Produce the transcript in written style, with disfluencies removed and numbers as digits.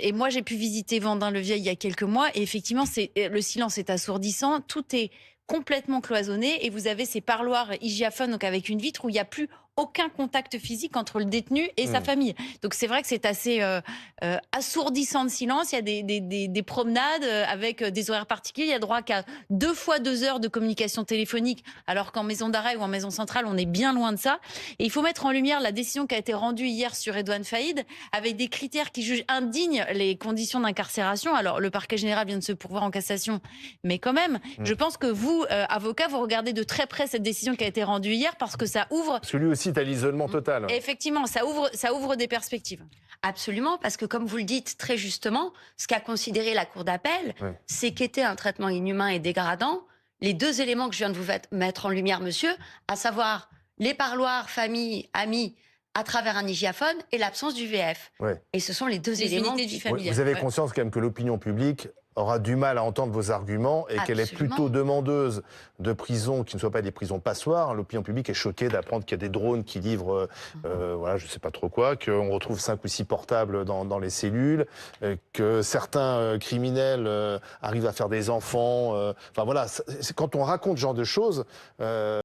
Et moi, j'ai pu visiter Vendin-le-Vieil il y a quelques mois et effectivement, le silence est assourdissant. Tout est complètement cloisonné et vous avez ces parloirs hygiaphones, donc avec une vitre où il n'y a plus aucun contact physique entre le détenu et sa Mmh. famille. Donc c'est vrai que c'est assez assourdissant de silence. Il y a des promenades avec des horaires particuliers. Il y a droit qu'à 2 fois 2 heures de communication téléphonique, alors qu'en maison d'arrêt ou en maison centrale, on est bien loin de ça. Et il faut mettre en lumière la décision qui a été rendue hier sur Redouane Faïd, avec des critères qui jugent indignes les conditions d'incarcération. Alors, le parquet général vient de se pourvoir en cassation, mais quand même, je Mmh. pense que vous, avocat, vous regardez de très près cette décision qui a été rendue hier parce que ça ouvre, Parce que lui aussi est à l'isolement total. effectivement, ça ouvre des perspectives. Absolument, parce que comme vous le dites très justement, ce qu'a considéré la Cour d'appel, Ouais. c'est qu'était un traitement inhumain et dégradant les deux éléments que je viens de vous mettre en lumière, monsieur, à savoir les parloirs, famille, amis, à travers un hygiaphone et l'absence du VF. Ouais. Et ce sont les deux Les éléments unités de vie qui... familiale. Vous avez Ouais. conscience quand même que l'opinion publique aura du mal à entendre vos arguments et qu'elle est Absolument. plutôt demandeuse de prisons qui ne soient pas des prisons passoires. L'opinion publique est choquée d'apprendre qu'il y a des drones qui livrent, voilà, je ne sais pas trop quoi, qu'on retrouve 5 ou 6 portables dans les cellules, que certains criminels arrivent à faire des enfants. Enfin voilà, quand on raconte ce genre de choses,